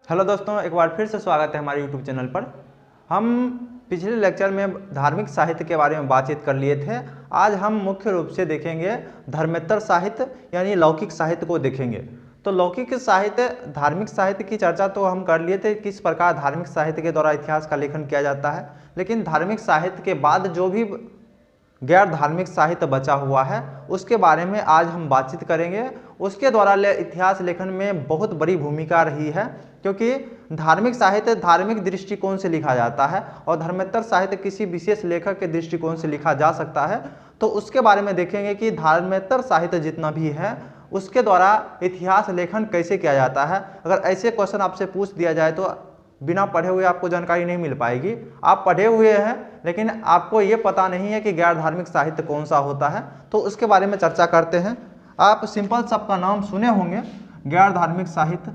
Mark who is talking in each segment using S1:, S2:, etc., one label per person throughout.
S1: Hello दोस्तों, एक बार फिर से स्वागत है हमारे यूट्यूब चैनल पर। हम पिछले लेक्चर में धार्मिक साहित्य के बारे में बातचीत कर लिए थे। आज हम मुख्य रूप से देखेंगे धर्मेतर साहित्य यानी लौकिक साहित्य को देखेंगे। तो लौकिक साहित्य, धार्मिक साहित्य की चर्चा तो हम कर लिए थे, किस प्रकार धार्मिक साहित्य के द्वारा इतिहास का लेखन किया जाता है। लेकिन धार्मिक साहित्य के बाद जो भी गैर धार्मिक साहित्य बचा हुआ है उसके बारे में आज हम बातचीत करेंगे। उसके द्वारा इतिहास लेखन में बहुत बड़ी भूमिका रही है, क्योंकि धार्मिक साहित्य धार्मिक दृष्टिकोण से लिखा जाता है और धर्मेतर साहित्य किसी विशेष लेखक के दृष्टिकोण से लिखा जा सकता है। तो उसके बारे में देखेंगे कि धर्मेतर साहित्य जितना भी है उसके द्वारा इतिहास लेखन कैसे किया जाता है। अगर ऐसे क्वेश्चन आपसे पूछ दिया जाए तो बिना पढ़े हुए आपको जानकारी नहीं मिल पाएगी। आप पढ़े हुए हैं लेकिन आपको ये पता नहीं है कि गैर धार्मिक साहित्य कौन सा होता है, तो उसके बारे में चर्चा करते हैं। आप सिंपल शब्द का नाम सुने होंगे, गैर धार्मिक साहित्य।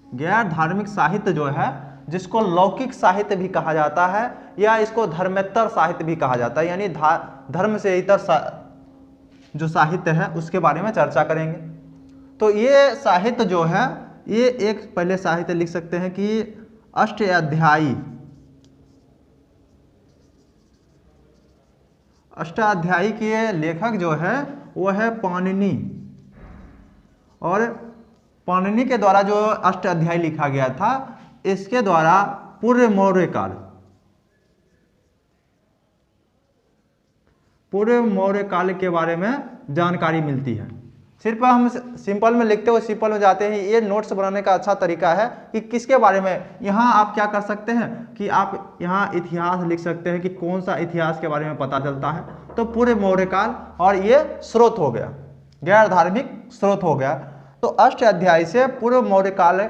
S1: गैर धार्मिक साहित्य जो है, जिसको लौकिक साहित्य भी कहा जाता है या इसको धर्मेतर साहित्य भी कहा जाता है, यानी धर्म से इतर जो साहित्य है उसके बारे में चर्चा करेंगे। तो ये साहित्य जो है, ये एक पहले साहित्य लिख सकते हैं कि अष्टाध्यायी। अष्टाध्यायी के लेखक जो है वो है पाणिनि, और पाणिनि के द्वारा जो अष्टाध्यायी लिखा गया था इसके द्वारा पूर्व मौर्य काल के बारे में जानकारी मिलती है। सिर्फ हम सिंपल में लिखते हुए सिंपल में जाते हैं। ये नोट्स बनाने का अच्छा तरीका है कि किसके बारे में। यहाँ आप क्या कर सकते हैं कि आप यहाँ इतिहास लिख सकते हैं कि कौन सा इतिहास के बारे में पता चलता है। तो पूर्व मौर्य काल, और ये स्रोत हो गया, गैर धार्मिक स्रोत हो गया। तो अष्टाध्यायी से पूर्व मौर्य काल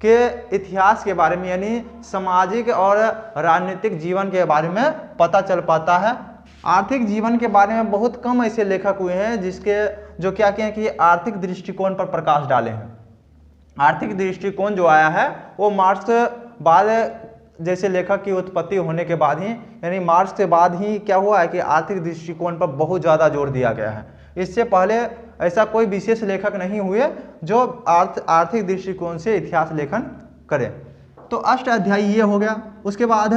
S1: के इतिहास के बारे में यानी सामाजिक और राजनीतिक जीवन के बारे में पता चल पाता है। आर्थिक जीवन के बारे में बहुत कम ऐसे लेखक हुए हैं जो क्या किए कि आर्थिक दृष्टिकोण पर प्रकाश डाले हैं। आर्थिक दृष्टिकोण जो आया है वो मार्क्स बाद जैसे लेखक की उत्पत्ति होने के बाद ही, यानी मार्क्स के बाद ही क्या हुआ है कि आर्थिक दृष्टिकोण पर बहुत ज़्यादा जोर दिया गया है। इससे पहले ऐसा कोई विशेष लेखक नहीं हुए जो आर्थिक दृष्टिकोण से इतिहास लेखन करें। तो अष्टाध्यायी ये हो गया। उसके बाद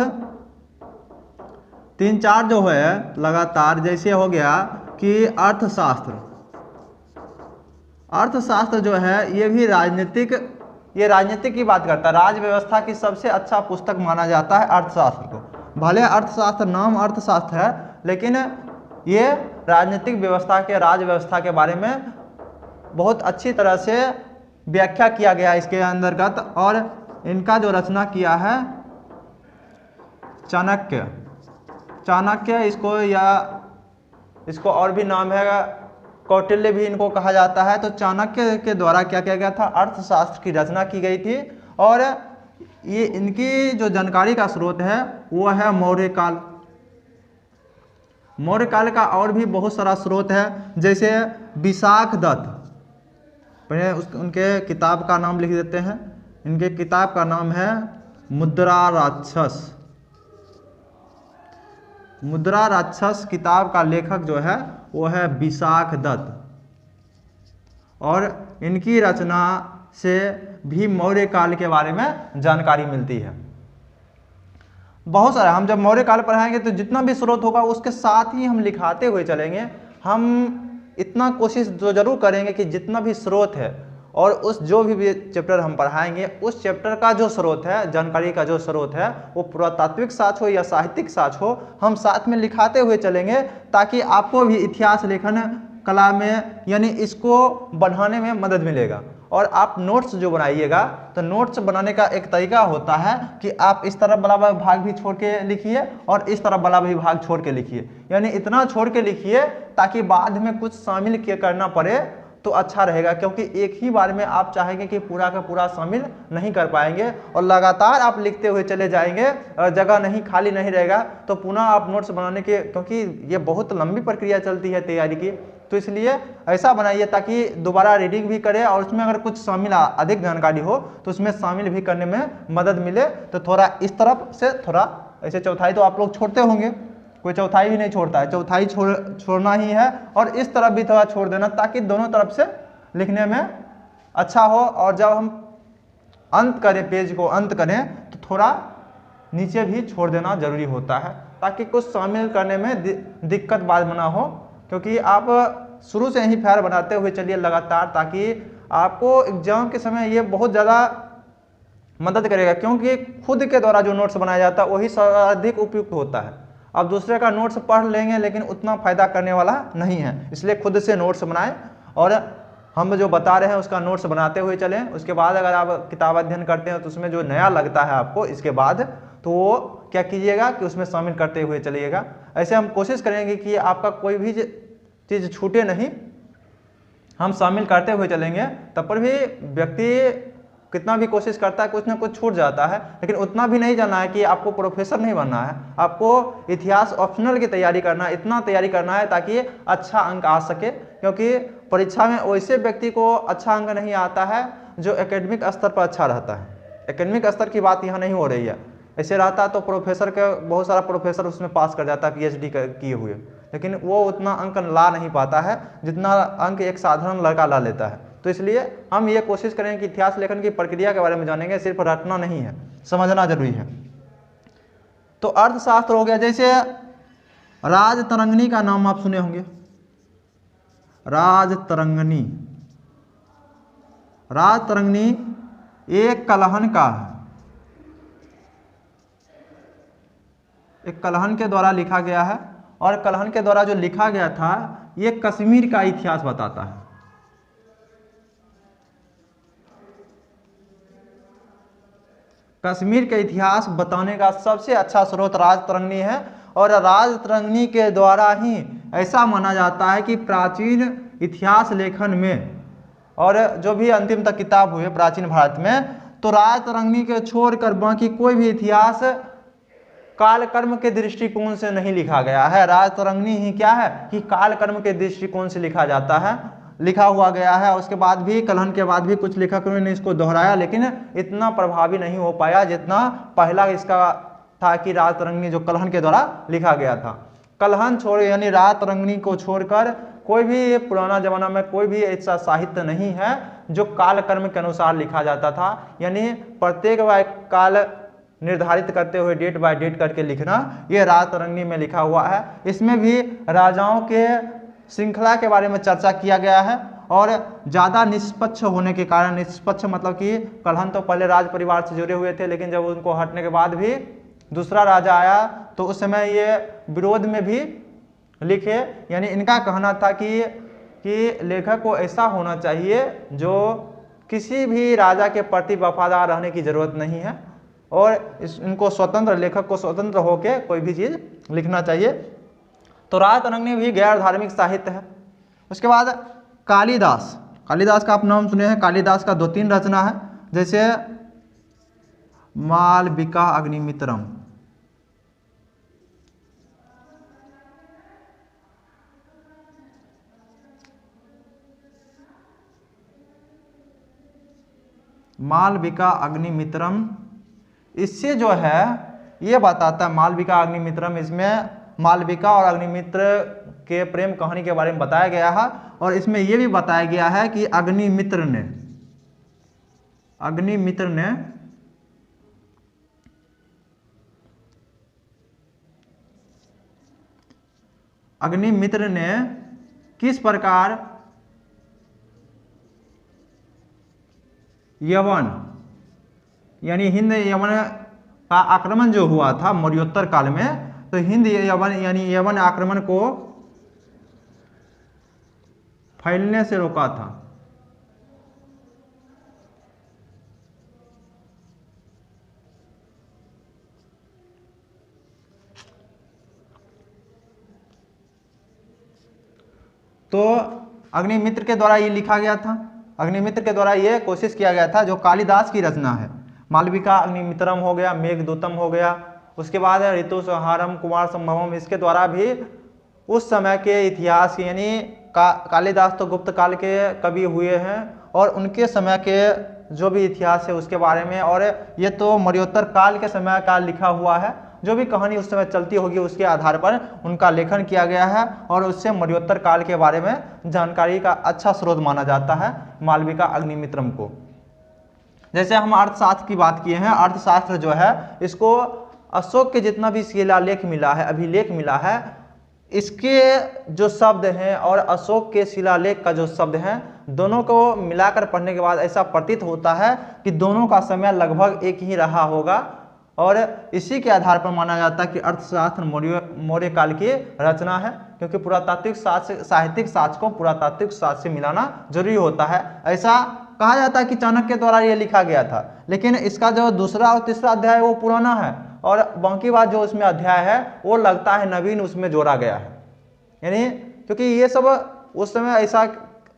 S1: 3-4 जो है लगातार, जैसे हो गया कि अर्थशास्त्र जो है ये भी राजनीतिक की बात करता है। राज व्यवस्था की सबसे अच्छा पुस्तक माना जाता है अर्थशास्त्र को। भले अर्थशास्त्र नाम अर्थशास्त्र है, लेकिन ये राजनीतिक व्यवस्था के, राज व्यवस्था के बारे में बहुत अच्छी तरह से व्याख्या किया गया इसके अंतर्गत। और इनका जो रचना किया है चाणक्य, इसको और भी नाम है कौटिल्य भी इनको कहा जाता है। तो चाणक्य के द्वारा क्या किया गया था, अर्थशास्त्र की रचना की गई थी। और ये इनकी जो जानकारी का स्रोत है वो है मौर्य काल। मौर्य काल का और भी बहुत सारा स्रोत है, जैसे विशाख दत्त। पहले उनके किताब का नाम लिख देते हैं। इनके किताब का नाम है मुद्रा राक्षस किताब का लेखक जो है वो है विशाख दत्त, और इनकी रचना से भी मौर्य काल के बारे में जानकारी मिलती है। बहुत सारा, हम जब मौर्य काल पढ़ाएंगे तो जितना भी स्रोत होगा उसके साथ ही हम लिखाते हुए चलेंगे। हम इतना कोशिश जो जरूर करेंगे कि जितना भी स्रोत है और उस जो भी चैप्टर हम पढ़ाएंगे उस चैप्टर का जो स्रोत है, जानकारी का जो स्रोत है, वो पुरातात्विक साक्ष्य हो या साहित्यिक साक्ष्य हो, हम साथ में लिखाते हुए चलेंगे, ताकि आपको भी इतिहास लेखन कला में यानी इसको बढ़ाने में मदद मिलेगा। और आप नोट्स जो बनाइएगा, तो नोट्स बनाने का एक तरीका होता है कि आप इस तरफ वाला भाग भी छोड़ के लिखिए और इस तरफ वाला भी भाग छोड़ के लिखिए, यानी इतना छोड़ के लिखिए ताकि बाद में कुछ शामिल करना पड़े तो अच्छा रहेगा। क्योंकि एक ही बार में आप चाहेंगे कि पूरा का पूरा शामिल नहीं कर पाएंगे, और लगातार आप लिखते हुए चले जाएंगे और जगह नहीं खाली नहीं रहेगा, तो पुनः आप नोट्स बनाने के, क्योंकि ये बहुत लंबी प्रक्रिया चलती है तैयारी की, तो इसलिए ऐसा बनाइए ताकि दोबारा रीडिंग भी करें और उसमें अगर कुछ शामिल अधिक जानकारी हो तो उसमें शामिल भी करने में मदद मिले। तो थोड़ा इस तरफ से थोड़ा ऐसे चौथाई तो आप लोग छोड़ते होंगे, कोई चौथाई भी नहीं छोड़ता है, चौथाई छोड़ना ही है और इस तरफ भी थोड़ा छोड़ देना ताकि दोनों तरफ से लिखने में अच्छा हो। और जब हम अंत करें, पेज को अंत करें तो थोड़ा नीचे भी छोड़ देना जरूरी होता है ताकि कुछ शामिल करने में दिक्कत बाद में ना हो। क्योंकि आप शुरू से ही फेयर बनाते हुए चलिए लगातार, ताकि आपको एग्जाम के समय ये बहुत ज़्यादा मदद करेगा। क्योंकि खुद के द्वारा जो नोट्स बनाया जाता है वही सर्वाधिक उपयुक्त होता है। आप दूसरे का नोट्स पढ़ लेंगे लेकिन उतना फ़ायदा करने वाला नहीं है, इसलिए खुद से नोट्स बनाएं और हम जो बता रहे हैं उसका नोट्स बनाते हुए चलें। उसके बाद अगर आप किताब अध्ययन करते हैं तो उसमें जो नया लगता है आपको इसके बाद, तो वो क्या कीजिएगा कि उसमें शामिल करते हुए चलिएगा। ऐसे हम कोशिश करेंगे कि आपका कोई भी चीज़ छूटे नहीं, हम शामिल करते हुए चलेंगे। तब पर भी व्यक्ति कितना भी कोशिश करता है कुछ ना कुछ छूट जाता है, लेकिन उतना भी नहीं जानना है कि आपको प्रोफेसर नहीं बनना है। आपको इतिहास ऑप्शनल की तैयारी करना है, इतना तैयारी करना है ताकि अच्छा अंक आ सके। क्योंकि परीक्षा में वैसे व्यक्ति को अच्छा अंक नहीं आता है जो एकेडमिक स्तर पर अच्छा रहता है। एकेडमिक स्तर की बात यहाँ नहीं हो रही है। ऐसे रहता तो प्रोफेसर के बहुत सारा प्रोफेसर उसमें पास कर जाता है PhD किए हुए, लेकिन वो उतना अंक ला नहीं पाता है जितना अंक एक साधारण लड़का ला लेता है। तो इसलिए हम ये कोशिश करें कि इतिहास लेखन की प्रक्रिया के बारे में जानेंगे, सिर्फ रटना नहीं है, समझना जरूरी है। तो अर्थशास्त्र हो गया, जैसे राजतरंगिणी का नाम आप सुने होंगे। राजतरंगिणी, राजतरंगिणी एक कलहन का है, एक कलहन के द्वारा लिखा गया है। और कलहन के द्वारा जो लिखा गया था ये कश्मीर का इतिहास बताता है। कश्मीर के इतिहास बताने का सबसे अच्छा स्रोत राजतरंगिणी है। और राजतरंगिणी के द्वारा ही ऐसा माना जाता है कि प्राचीन इतिहास लेखन में और जो भी अंतिम तक किताब हुए प्राचीन भारत में, तो राजतरंगिणी के छोड़कर बाकी कोई भी इतिहास कालकर्म के दृष्टिकोण से नहीं लिखा गया है। राजतरंगिणी ही क्या है कि कालकर्म के दृष्टिकोण से लिखा जाता है, लिखा हुआ गया है। उसके बाद भी कलहन के बाद भी कुछ लेखकों ने इसको दोहराया, लेकिन इतना प्रभावी नहीं हो पाया जितना पहला इसका था कि राजतरंगिणी जो कलहन के द्वारा लिखा गया था। कलहन छोड़ यानी राजतरंगिणी को छोड़कर कोई भी पुराना जमाना में कोई भी ऐसा साहित्य नहीं है जो कालकर्म के अनुसार लिखा जाता था। यानी प्रत्येक काल निर्धारित करते हुए डेट बाय डेट करके लिखना, ये राजतरंगिणी में लिखा हुआ है। इसमें भी राजाओं के श्रृंखला के बारे में चर्चा किया गया है और ज़्यादा निष्पक्ष होने के कारण, निष्पक्ष मतलब कि कलहन तो पहले राज परिवार से जुड़े हुए थे, लेकिन जब उनको हटने के बाद भी दूसरा राजा आया तो उस समय ये विरोध में भी लिखे। यानी इनका कहना था कि लेखक को ऐसा होना चाहिए जो किसी भी राजा के प्रति वफादार रहने की जरूरत नहीं है और इनको स्वतंत्र, लेखक को स्वतंत्र होकर कोई भी चीज़ लिखना चाहिए। तो राजतरंगिणी भी गैर धार्मिक साहित्य है। उसके बाद कालिदास, कालिदास का आप नाम सुने हैं। कालिदास का 2-3 रचना है, जैसे मालविका अग्निमित्रम, मालविका अग्निमित्रम, इससे जो है ये बताता है मालविका अग्निमित्रम, इसमें मालविका और अग्निमित्र के प्रेम कहानी के बारे में बताया गया है। और इसमें यह भी बताया गया है कि अग्निमित्र ने किस प्रकार यवन यानी हिंद यवन का आक्रमण जो हुआ था मौर्योत्तर काल में, तो हिंद यवन यानी यवन आक्रमण को फैलने से रोका था। तो अग्निमित्र के द्वारा ये लिखा गया था, अग्निमित्र के द्वारा ये कोशिश किया गया था, जो कालिदास की रचना है। मालविका अग्निमित्रम हो गया, मेघदूतम हो गया, उसके बाद ऋतुसंहारम, कुमार संभवम, इसके द्वारा भी उस समय के इतिहास यानी कालिदास तो गुप्त काल के कवि हुए हैं और उनके समय के जो भी इतिहास है उसके बारे में, और ये तो मौर्योत्तर काल के समय का लिखा हुआ है जो भी कहानी उस समय चलती होगी उसके आधार पर उनका लेखन किया गया है और उससे मौर्योत्तर काल के बारे में जानकारी का अच्छा स्रोत माना जाता है मालविका अग्निमित्रम को। जैसे हम अर्थशास्त्र की बात किए हैं, अर्थशास्त्र जो है इसको अशोक के जितना भी शिलालेख मिला है, अभिलेख मिला है, इसके जो शब्द हैं और अशोक के शिलालेख का जो शब्द हैं, दोनों को मिलाकर पढ़ने के बाद ऐसा प्रतीत होता है कि दोनों का समय लगभग एक ही रहा होगा और इसी के आधार पर माना जाता है कि अर्थशास्त्र मौर्य काल की रचना है, क्योंकि पुरातात्विक साहित्यिक साक्ष्य को पुरातात्विक साक्ष्य से मिलाना जरूरी होता है। ऐसा कहा जाता है कि चाणक्य के द्वारा ये लिखा गया था, लेकिन इसका जो दूसरा और तीसरा अध्याय वो पुराना है और बाकी बात जो उसमें अध्याय है वो लगता है नवीन उसमें जोड़ा गया है। यानी क्योंकि ये सब उस समय ऐसा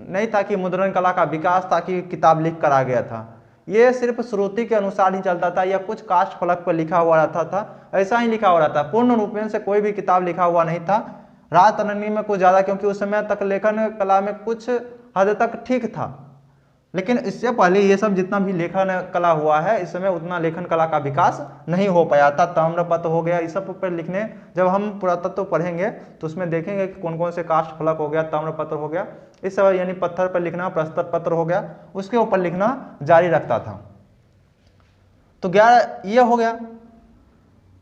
S1: नहीं था कि मुद्रण कला का विकास था कि किताब लिख कर आ गया था, ये सिर्फ श्रुति के अनुसार ही चलता था या कुछ काष्ठ फलक पर लिखा हुआ रहता था, ऐसा ही लिखा हुआ रहता। पूर्ण रूपेण से कोई भी किताब लिखा हुआ नहीं था। राजतरंगी में कुछ ज़्यादा, क्योंकि उस समय तक लेखन कला में कुछ हद तक ठीक था, लेकिन इससे पहले ये सब जितना भी लेखन कला हुआ है इस समय उतना लेखन कला का विकास नहीं हो पाया था। ताम्रपत्र हो गया, इस सब पर लिखने जब हम पुरातत्व पढ़ेंगे तो उसमें देखेंगे कि कौन कौन से काष्ठ फलक हो गया, ताम्रपत्र हो गया, इस सब यानी पत्थर पर लिखना, प्रस्तर पत्र हो गया, उसके ऊपर लिखना जारी रखता था। तो 11 ये हो गया।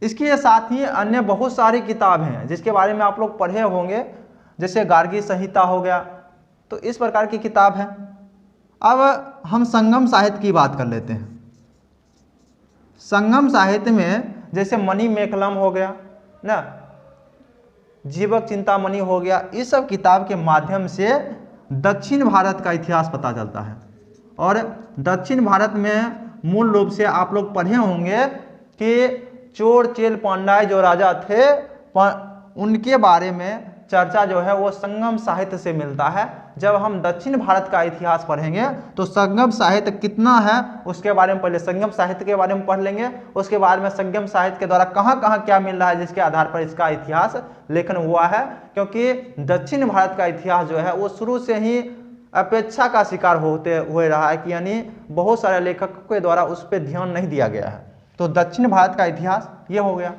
S1: इसके साथ ही अन्य बहुत सारी किताब हैं जिसके बारे में आप लोग पढ़े होंगे, जैसे गार्गी संहिता हो गया, तो इस प्रकार की किताब है। अब हम संगम साहित्य की बात कर लेते हैं। संगम साहित्य में जैसे मणि मेखलम हो गया ना, जीवक चिंतामणि हो गया, इस सब किताब के माध्यम से दक्षिण भारत का इतिहास पता चलता है। और दक्षिण भारत में मूल रूप से आप लोग पढ़े होंगे कि चोर चेल पांड्याय जो राजा थे उनके बारे में चर्चा जो है वो संगम साहित्य से मिलता है। जब हम दक्षिण भारत का इतिहास पढ़ेंगे तो संगम साहित्य कितना है उसके बारे में पहले संगम साहित्य के बारे में पढ़ लेंगे, उसके बाद में संगम साहित्य के द्वारा कहाँ कहाँ क्या मिल रहा है जिसके आधार पर इसका इतिहास लेखन हुआ है। क्योंकि दक्षिण भारत का इतिहास जो है वो शुरू से ही अपेक्षा का शिकार होते हुए रहा है कि यानी बहुत सारे लेखकों के द्वारा उस पर ध्यान नहीं दिया गया है। तो दक्षिण भारत का इतिहास ये हो गया।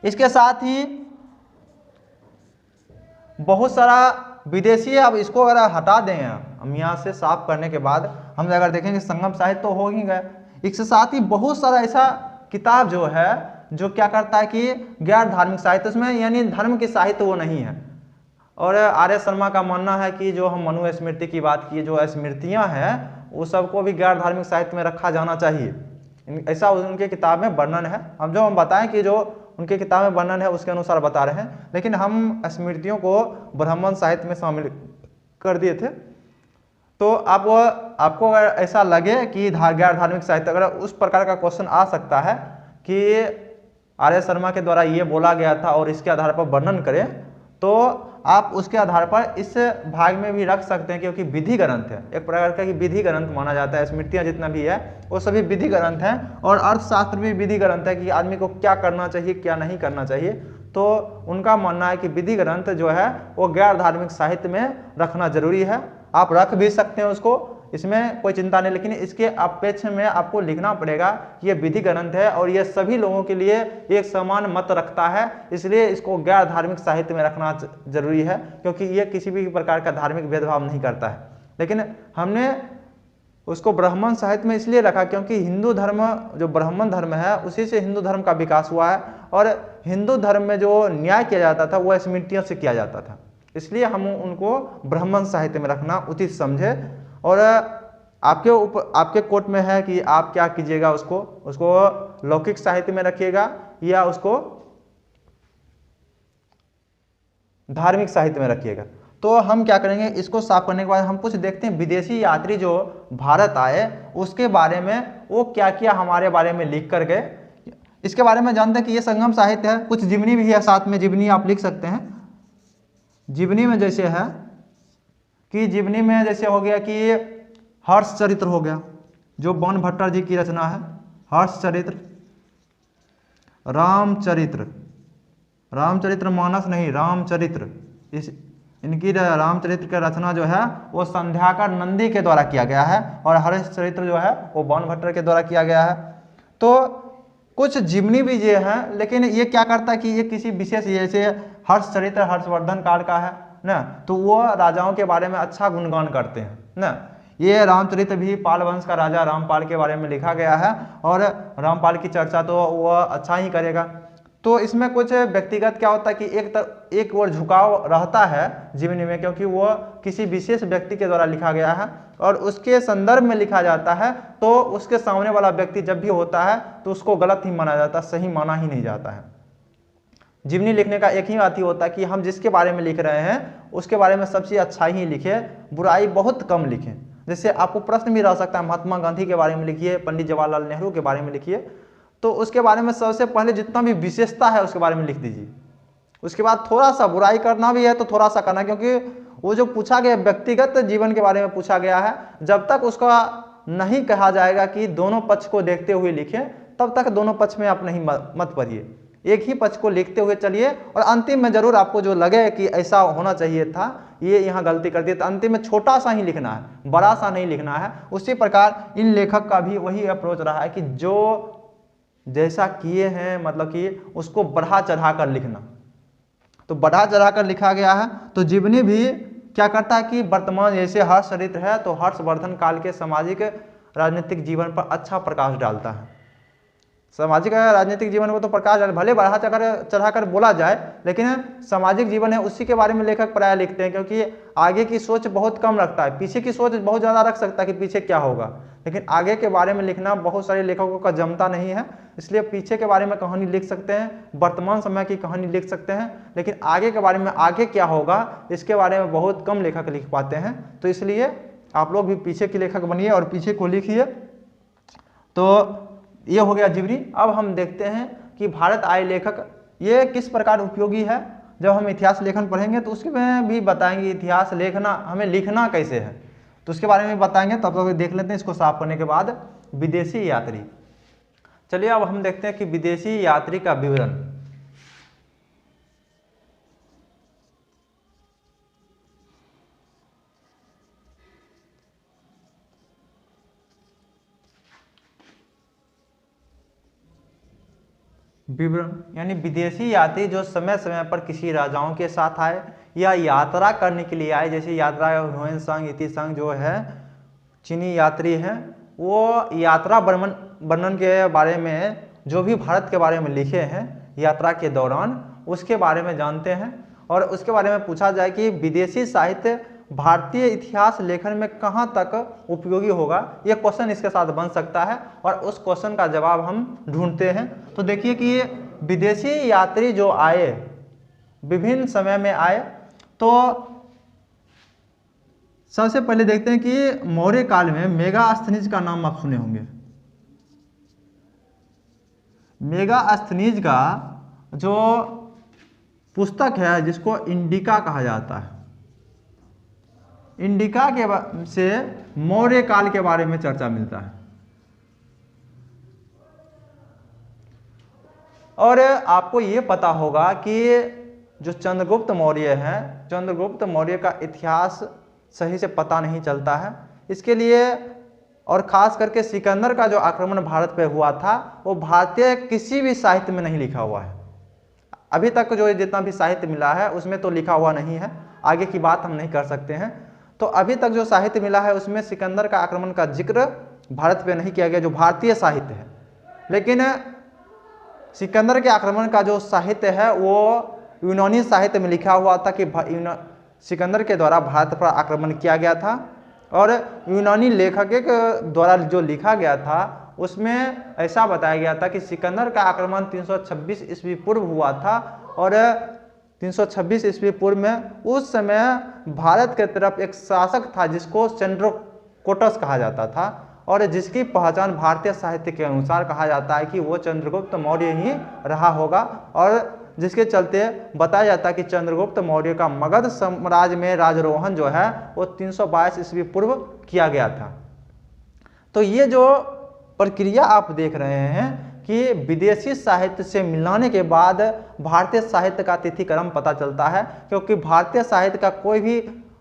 S1: इसके साथ ही बहुत सारा विदेशी, अब इसको अगर हटा दें हम यहाँ से साफ करने के बाद हम अगर देखेंगे संगम साहित्य तो हो ही गया। इसके साथ ही बहुत सारा ऐसा किताब जो है जो क्या करता है कि गैर धार्मिक साहित्य, उसमें यानी धर्म के साहित्य वो नहीं है। और आर्य शर्मा का मानना है कि जो हम मनु स्मृति की बात की, जो स्मृतियाँ हैं वो सबको भी गैर धार्मिक साहित्य में रखा जाना चाहिए, ऐसा उनके किताब में वर्णन है। हम बताएं कि जो उनके किताब में वर्णन है उसके अनुसार बता रहे हैं, लेकिन हम स्मृतियों को ब्राह्मण साहित्य में शामिल कर दिए थे। तो आपको अगर ऐसा लगे कि गैर धार्मिक साहित्य, अगर उस प्रकार का क्वेश्चन आ सकता है कि आर्य शर्मा के द्वारा ये बोला गया था और इसके आधार पर वर्णन करें, तो आप उसके आधार पर इस भाग में भी रख सकते हैं, क्योंकि विधि ग्रंथ है, एक प्रकार का विधि ग्रंथ माना जाता है। स्मृतियाँ जितना भी है वो सभी विधि ग्रंथ हैं और अर्थशास्त्र भी विधि ग्रंथ है कि आदमी को क्या करना चाहिए क्या नहीं करना चाहिए। तो उनका मानना है कि विधि ग्रंथ जो है वो गैर धार्मिक साहित्य में रखना जरूरी है। आप रख भी सकते हैं उसको, इसमें कोई चिंता नहीं, लेकिन इसके अपेक्ष में आपको लिखना पड़ेगा कि ये विधि ग्रंथ है और ये सभी लोगों के लिए एक समान मत रखता है, इसलिए इसको गैर धार्मिक साहित्य में रखना जरूरी है, क्योंकि ये किसी भी प्रकार का धार्मिक भेदभाव नहीं करता है। लेकिन हमने उसको ब्राह्मण साहित्य में इसलिए रखा क्योंकि हिंदू धर्म जो ब्राह्मण धर्म है उसी से हिंदू धर्म का विकास हुआ है, और हिंदू धर्म में जो न्याय किया जाता था वो स्मृतियों से किया जाता था, इसलिए हम उनको ब्राह्मण साहित्य में रखना उचित समझे। और आपके कोर्ट में है कि आप क्या कीजिएगा, उसको लौकिक साहित्य में रखिएगा या उसको धार्मिक साहित्य में रखिएगा। तो हम क्या करेंगे, इसको साफ करने के बाद हम कुछ देखते हैं विदेशी यात्री जो भारत आए उसके बारे में वो क्या क्या हमारे बारे में लिख कर गए, इसके बारे में जानते हैं कि ये संगम साहित्य है। कुछ जीवनी भी है साथ में, जीवनी आप लिख सकते हैं। जीवनी में जैसे है कि जीवनी में जैसे हो गया कि हर्ष चरित्र हो गया जो बाणभट्टर जी की रचना है, हर्ष चरित्र, रामचरित्र मानस नहीं, रामचरित्र, इनकी रामचरित्र की रचना जो है वो संध्याकर नंदी के द्वारा किया गया है और हर्ष चरित्र जो है वो बाणभट्टर के द्वारा किया गया है। तो कुछ जीवनी भी ये है, लेकिन ये क्या करता है कि ये किसी विशेष, जैसे हर्षचरित्र हर्षवर्धन काल का है ना, तो वो राजाओं के बारे में अच्छा गुणगान करते हैं ना। ये रामचरित्र भी पाल वंश का राजा रामपाल के बारे में लिखा गया है, और रामपाल की चर्चा तो वह अच्छा ही करेगा। तो इसमें कुछ व्यक्तिगत क्या होता है कि एक ओर झुकाव रहता है जीवनी में, क्योंकि वो किसी विशेष व्यक्ति के द्वारा लिखा गया है और उसके संदर्भ में लिखा जाता है, तो उसके सामने वाला व्यक्ति जब भी होता है तो उसको गलत ही माना जाता है, सही माना ही नहीं जाता है। जीवनी लिखने का एक ही बात ही होता है कि हम जिसके बारे में लिख रहे हैं उसके बारे में सबसे अच्छा ही लिखे, बुराई बहुत कम लिखें। जैसे आपको प्रश्न भी रह सकता है महात्मा गांधी के बारे में लिखिए, पंडित जवाहरलाल नेहरू के बारे में लिखिए, तो उसके बारे में सबसे पहले जितना भी विशेषता है उसके बारे में लिख दीजिए। उसके बाद थोड़ा सा बुराई करना भी है तो थोड़ा सा करना, क्योंकि वो जो पूछा गया व्यक्तिगत जीवन के बारे में पूछा गया है, जब तक उसका नहीं कहा जाएगा कि दोनों पक्ष को देखते हुए लिखें, तब तक दोनों पक्ष में आप नहीं मत पढ़िए, एक ही पक्ष को लिखते हुए चलिए। और अंतिम में जरूर आपको जो लगे कि ऐसा होना चाहिए था, ये यहाँ गलती कर दी, तो अंतिम में छोटा सा ही लिखना है, बड़ा सा नहीं लिखना है। उसी प्रकार इन लेखक का भी वही अप्रोच रहा है कि जो जैसा किए हैं, मतलब कि उसको बढ़ा चढ़ा कर लिखना, तो बढ़ा चढ़ा कर लिखा गया है। तो जीवनी भी क्या करता है कि वर्तमान जैसे हर्षचरित्र है तो हर्षवर्धन काल के सामाजिक राजनीतिक जीवन पर अच्छा प्रकाश डालता है। सामाजिक राजनीतिक जीवन को तो प्रकाश भले बढ़ा चढ़ाकर बोला जाए, लेकिन सामाजिक जीवन है उसी के बारे में लेखक प्रायः लिखते हैं, क्योंकि आगे की सोच बहुत कम रखता है, पीछे की सोच बहुत ज़्यादा रख सकता है कि पीछे क्या होगा, लेकिन आगे के बारे में लिखना बहुत सारे लेखकों का जमता नहीं है। इसलिए पीछे के बारे में कहानी लिख सकते हैं, वर्तमान समय की कहानी लिख सकते हैं, लेकिन आगे के बारे में आगे क्या होगा इसके बारे में बहुत कम लेखक लिख पाते हैं। तो इसलिए आप लोग भी पीछे के लेखक बनिए और पीछे को लिखिए। तो ये हो गया जीवनी। अब हम देखते हैं कि भारत आए लेखक ये किस प्रकार उपयोगी है। जब हम इतिहास लेखन पढ़ेंगे तो उसमें भी बताएंगे इतिहास लेखना हमें लिखना कैसे है, तो उसके बारे में बताएंगे। तब तक देख लेते हैं इसको साफ करने के बाद विदेशी यात्री। चलिए अब हम देखते हैं कि विदेशी यात्री का विवरण। विवरण यानी विदेशी यात्री जो समय समय पर किसी राजाओं के साथ आए या यात्रा करने के लिए आए, जैसे यात्रा ह्वेनसांग इतिसंग जो है चीनी यात्री हैं, वो यात्रा वर्णन के बारे में जो भी भारत के बारे में लिखे हैं यात्रा के दौरान उसके बारे में जानते हैं। और उसके बारे में पूछा जाए कि विदेशी साहित्य भारतीय इतिहास लेखन में कहाँ तक उपयोगी होगा, ये क्वेश्चन इसके साथ बन सकता है और उस क्वेश्चन का जवाब हम ढूंढते हैं। तो देखिए कि विदेशी यात्री जो आए विभिन्न समय में आए, तो सबसे पहले देखते हैं कि मौर्य काल में मेगास्थनीज का नाम आप सुने होंगे। मेगास्थनीज का जो पुस्तक है जिसको इंडिका कहा जाता है, इंडिका के से मौर्य काल के बारे में चर्चा मिलता है। और आपको ये पता होगा कि जो चंद्रगुप्त मौर्य हैं, चंद्रगुप्त मौर्य का इतिहास सही से पता नहीं चलता है। इसके लिए और ख़ास करके सिकंदर का जो आक्रमण भारत पे हुआ था वो भारतीय किसी भी साहित्य में नहीं लिखा हुआ है। अभी तक जो जितना भी साहित्य मिला है उसमें तो लिखा हुआ नहीं है, आगे की बात हम नहीं कर सकते हैं। तो अभी तक जो साहित्य मिला है उसमें सिकंदर का आक्रमण का जिक्र भारत पे नहीं किया गया, जो भारतीय साहित्य है। लेकिन सिकंदर के आक्रमण का जो साहित्य है वो यूनानी साहित्य में लिखा हुआ था कि सिकंदर के द्वारा भारत पर आक्रमण किया गया था। और यूनानी लेखक के द्वारा जो लिखा गया था उसमें ऐसा बताया गया था कि सिकंदर का आक्रमण 326 ईस्वी पूर्व हुआ था। और 326 ईस्वी पूर्व में उस समय भारत के तरफ एक शासक था जिसको चंद्रकोटस कहा जाता था, और जिसकी पहचान भारतीय साहित्य के अनुसार कहा जाता है कि वो चंद्रगुप्त मौर्य ही रहा होगा। और जिसके चलते बताया जाता है कि चंद्रगुप्त मौर्य का मगध साम्राज्य में राजरोहण जो है वो 322 ईस्वी पूर्व किया गया था। तो ये जो प्रक्रिया आप देख रहे हैं कि विदेशी साहित्य से मिलाने के बाद भारतीय साहित्य का तिथि क्रम पता चलता है, क्योंकि भारतीय साहित्य का कोई भी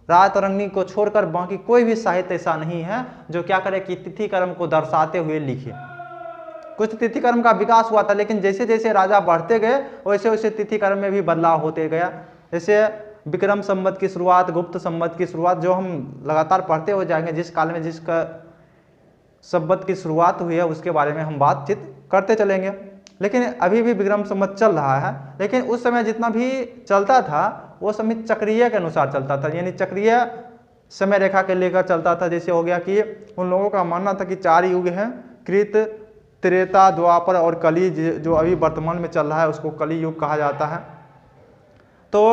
S1: राजतरंगिणी को छोड़कर बाकी कोई भी साहित्य ऐसा नहीं है जो क्या करे कि तिथि क्रम को दर्शाते हुए लिखे। कुछ तिथि कर्म का विकास हुआ था, लेकिन जैसे जैसे राजा बढ़ते गए वैसे वैसे तिथि कर्म में भी बदलाव होते गया। जैसे विक्रम संवत की शुरुआत, गुप्त संवत की शुरुआत, जो हम लगातार पढ़ते हो जाएंगे, जिस काल में जिसका संवत की शुरुआत हुई है उसके बारे में हम बातचीत करते चलेंगे। लेकिन अभी भी विक्रम संवत चल रहा है, लेकिन उस समय जितना भी चलता था वो समय चक्रीय के अनुसार चलता था, यानी चक्रीय समय रेखा के लेकर चलता था। जैसे हो गया कि उन लोगों का मानना था कि 4 युग हैं, कृत, त्रेता, द्वापर और कली, जो अभी वर्तमान में चल रहा है उसको कली युग कहा जाता है। तो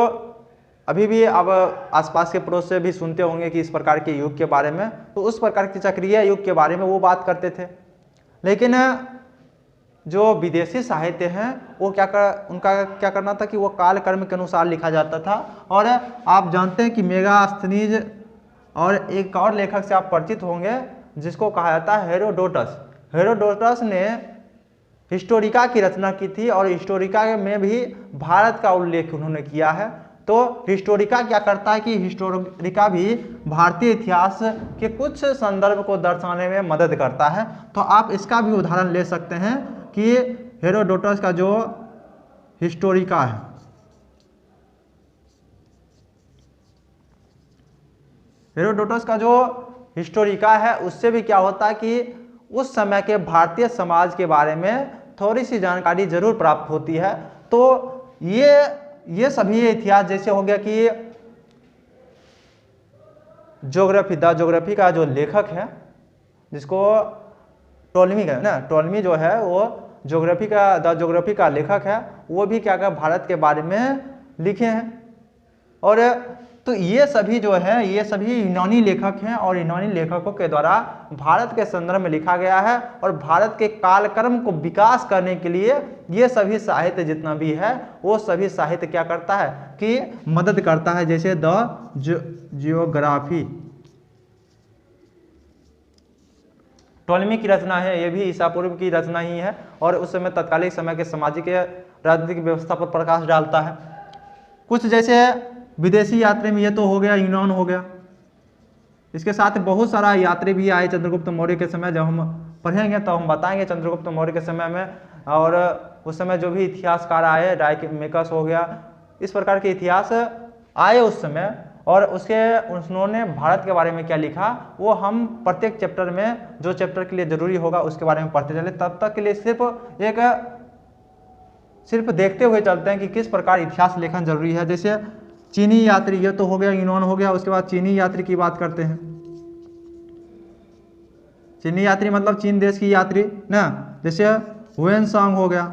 S1: अभी भी अब आसपास के पड़ोस से भी सुनते होंगे कि इस प्रकार के युग के बारे में, तो उस प्रकार के चक्रीय युग के बारे में वो बात करते थे। लेकिन जो विदेशी साहित्य हैं वो उनका क्या करना था कि वो काल कर्म के अनुसार लिखा जाता था। और आप जानते हैं कि मेगास्थनीज और एक और लेखक से आप परिचित होंगे जिसको कहा जाता है हेरोडोटस। हेरोडोटस ने हिस्टोरिका की रचना की थी और हिस्टोरिका में भी भारत का उल्लेख उन्होंने किया है। तो हिस्टोरिका क्या करता है कि हिस्टोरिका भी भारतीय इतिहास के कुछ संदर्भ को दर्शाने में मदद करता है। तो आप इसका भी उदाहरण ले सकते हैं कि हेरोडोटस का जो हिस्टोरिका है, हेरोडोटस का जो हिस्टोरिका है उससे भी क्या होता है कि उस समय के भारतीय समाज के बारे में थोड़ी सी जानकारी जरूर प्राप्त होती है। तो ये सभी इतिहास, जैसे हो गया कि ज्योग्राफी का जो लेखक है जिसको टोलमी का ना, टोलमी जो है वो ज्योग्राफी का लेखक है, वो भी क्या क्या भारत के बारे में लिखे हैं। और तो ये सभी जो है ये सभी यूनानी लेखक हैं और यूनानी लेखकों के द्वारा भारत के संदर्भ में लिखा गया है। और भारत के कालक्रम को विकास करने के लिए ये सभी साहित्य जितना भी है वो सभी साहित्य क्या करता है कि मदद करता है। जैसे द जियोग्राफी टोलमी की रचना है, ये भी ईसा पूर्व की रचना ही है और उस समय तत्कालिक समय के सामाजिक राजनीतिक व्यवस्था पर प्रकाश डालता है। कुछ जैसे विदेशी यात्री में ये तो हो गया, यूनान हो गया। इसके साथ बहुत सारा यात्री भी आए चंद्रगुप्त मौर्य के समय। जब हम पढ़ेंगे तो हम बताएंगे चंद्रगुप्त मौर्य के समय में, और उस समय जो भी इतिहासकार आए, डायमेकस हो गया, इस प्रकार के इतिहास आए उस समय। और उन्होंने भारत के बारे में क्या लिखा वो हम प्रत्येक चैप्टर में, जो चैप्टर के लिए जरूरी होगा उसके बारे में पढ़ते चले। तब तक के लिए सिर्फ देखते हुए चलते हैं कि किस प्रकार इतिहास लेखन जरूरी है। जैसे चीनी यात्री, ये तो हो गया, यूनान हो गया। उसके बाद चीनी यात्री की बात करते हैं। चीनी यात्री मतलब चीन देश की यात्री ना, जैसे हुएनसांग हो गया।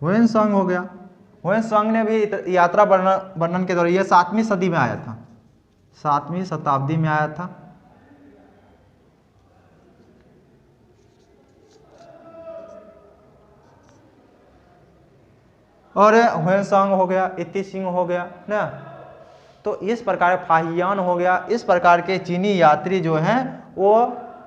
S1: हुएनसांग हो गया, हुएनसांग ने भी यात्रा वर्णन के दौरान, ये 7वीं सदी में आया था, 7वीं शताब्दी में आया था। और हुएनसांग हो गया, इत्ती सिंह हो गया ना, तो इस प्रकार फाहियान हो गया। इस प्रकार के चीनी यात्री जो हैं वो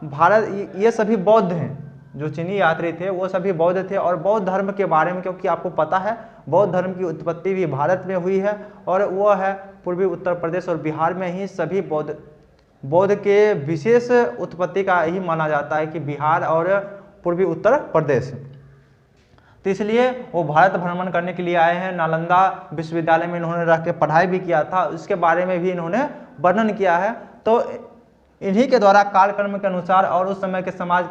S1: भारत, ये सभी बौद्ध हैं। जो चीनी यात्री थे वो सभी बौद्ध थे। और बौद्ध धर्म के बारे में, क्योंकि आपको पता है बौद्ध धर्म की उत्पत्ति भी भारत में हुई है और वो है पूर्वी उत्तर प्रदेश और बिहार में ही सभी बौद्ध के विशेष उत्पत्ति का ही माना जाता है कि बिहार और पूर्वी उत्तर प्रदेश। तो इसलिए वो भारत भ्रमण करने के लिए आए हैं। नालंदा विश्वविद्यालय में इन्होंने रह के पढ़ाई भी किया था, इसके बारे में भी इन्होंने वर्णन किया है। तो इन्हीं के द्वारा कालक्रम के अनुसार और उस समय के समाज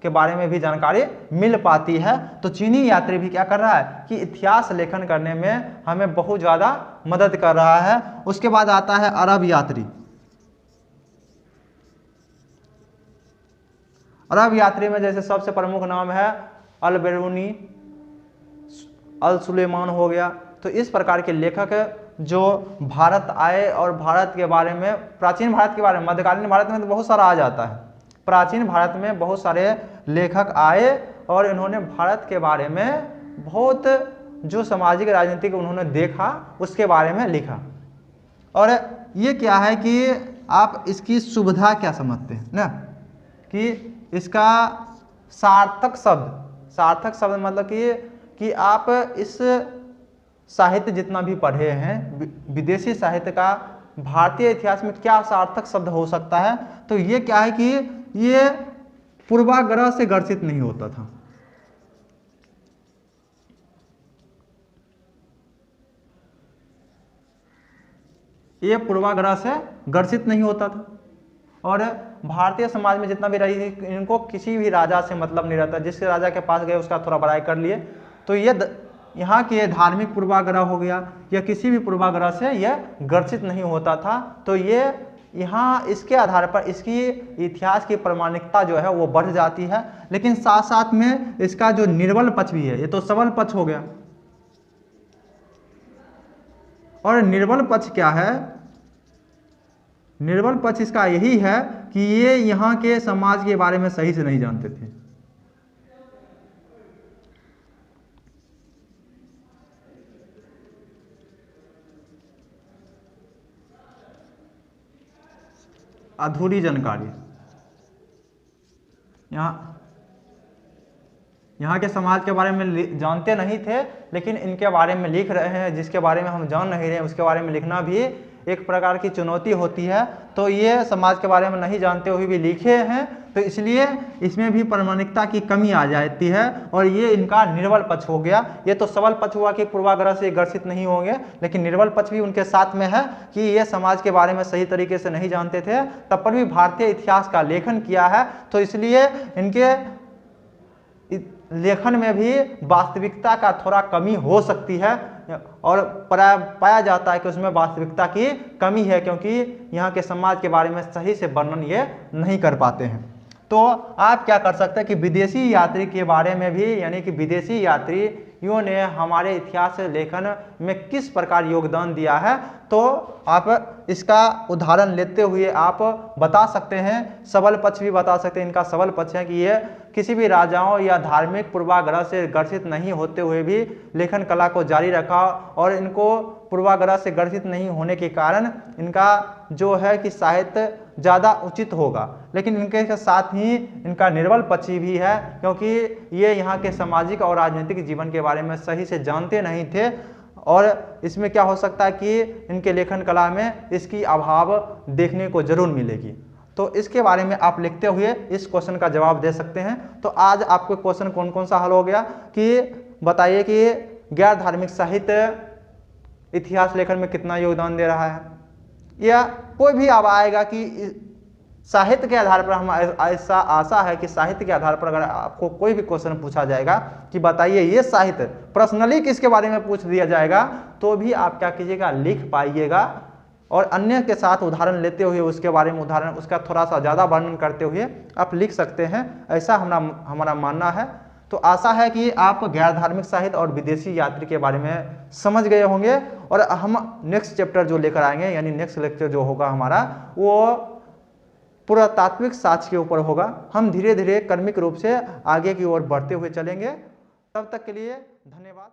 S1: के बारे में भी जानकारी मिल पाती है। तो चीनी यात्री भी क्या कर रहा है कि इतिहास लेखन करने में हमें बहुत ज़्यादा मदद कर रहा है। उसके बाद आता है अरब यात्री। अरब यात्री में जैसे सबसे प्रमुख नाम है अल बेरूनी, अल सुलेमान हो गया। तो इस प्रकार के लेखक जो भारत आए और भारत के बारे में, प्राचीन भारत के बारे में, मध्यकालीन भारत में तो बहुत सारा आ जाता है, प्राचीन भारत में बहुत सारे लेखक आए और इन्होंने भारत के बारे में बहुत जो सामाजिक राजनीतिक उन्होंने देखा उसके बारे में लिखा। और ये क्या है कि आप इसकी सुविधा क्या समझते हैं ना, कि इसका सार्थक शब्द मतलब कि आप इस साहित्य जितना भी पढ़े हैं, विदेशी साहित्य का भारतीय इतिहास में क्या सार्थक शब्द हो सकता है, तो ये क्या है कि ये पूर्वाग्रह से ग्रसित नहीं होता था। ये पूर्वाग्रह से ग्रसित नहीं होता था और भारतीय समाज में जितना भी रही, इनको किसी भी राजा से मतलब नहीं रहता। जिस राजा के पास गए उसका थोड़ा बड़ाई कर लिए, तो ये यहाँ के धार्मिक पूर्वाग्रह हो गया या किसी भी पूर्वाग्रह से यह ग्रसित नहीं होता था। तो ये यहाँ इसके आधार पर इसकी इतिहास की प्रामाणिकता जो है वो बढ़ जाती है। लेकिन साथ साथ में इसका जो निर्बल पक्ष भी है, ये तो सबल पक्ष हो गया। और निर्बल पक्ष क्या है? निर्बल पक्ष इसका यही है कि ये यहाँ के समाज के बारे में सही से नहीं जानते थे। अधूरी जानकारी, यहाँ के समाज के बारे में जानते नहीं थे, लेकिन इनके बारे में लिख रहे हैं। जिसके बारे में हम जान नहीं रहे उसके बारे में लिखना भी एक प्रकार की चुनौती होती है। तो ये समाज के बारे में नहीं जानते हुए भी लिखे हैं, तो इसलिए इसमें भी प्रामाणिकता की कमी आ जाती है और ये इनका निर्बल पक्ष हो गया। ये तो सबल पक्ष हुआ कि पूर्वाग्रह से ग्रसित नहीं होंगे, लेकिन निर्बल पक्ष भी उनके साथ में है कि ये समाज के बारे में सही तरीके से नहीं जानते थे, तब पर भी भारतीय इतिहास का लेखन किया है। तो इसलिए इनके लेखन में भी वास्तविकता का थोड़ा कमी हो सकती है और पाया जाता है कि उसमें वास्तविकता की कमी है, क्योंकि यहाँ के समाज के बारे में सही से वर्णन ये नहीं कर पाते हैं। तो आप क्या कर सकते हैं कि विदेशी यात्री के बारे में भी, यानी कि विदेशी यात्रियों ने हमारे इतिहास लेखन में किस प्रकार योगदान दिया है, तो आप इसका उदाहरण लेते हुए आप बता सकते हैं। सबल पक्ष भी बता सकते हैं। इनका सबल पक्ष है कि ये किसी भी राजाओं या धार्मिक पूर्वाग्रह से ग्रसित नहीं होते हुए भी लेखन कला को जारी रखा और इनको पूर्वाग्रह से ग्रसित नहीं होने के कारण इनका जो है कि साहित्य ज़्यादा उचित होगा। लेकिन इनके साथ ही इनका निर्बल पक्ष भी है, क्योंकि ये यहाँ के सामाजिक और राजनीतिक जीवन के बारे में सही से जानते नहीं थे और इसमें क्या हो सकता है कि इनके लेखन कला में इसकी अभाव देखने को जरूर मिलेगी। तो इसके बारे में आप लिखते हुए इस क्वेश्चन का जवाब दे सकते हैं। तो आज आपके क्वेश्चन कौन कौन सा हल हो गया कि बताइए कि गैर धार्मिक साहित्य इतिहास लेखन में कितना योगदान दे रहा है, या कोई भी अब आएगा कि साहित्य के आधार पर हम ऐसा आशा है कि साहित्य के आधार पर अगर आपको कोई भी क्वेश्चन पूछा जाएगा कि बताइए ये साहित्य पर्सनली किसके बारे में पूछ दिया जाएगा, तो भी आप क्या कीजिएगा, लिख पाइएगा और अन्य के साथ उदाहरण लेते हुए उसके बारे में उदाहरण उसका थोड़ा सा ज़्यादा वर्णन करते हुए आप लिख सकते हैं, ऐसा हमारा मानना है। तो आशा है कि आप गैर धार्मिक साहित्य और विदेशी यात्री के बारे में समझ गए होंगे और हम नेक्स्ट चैप्टर जो लेकर आएंगे, यानी नेक्स्ट लेक्चर जो होगा हमारा, वो पुरातात्विक साक्ष्य के ऊपर होगा। हम धीरे धीरे क्रमिक रूप से आगे की ओर बढ़ते हुए चलेंगे। तब तक के लिए धन्यवाद।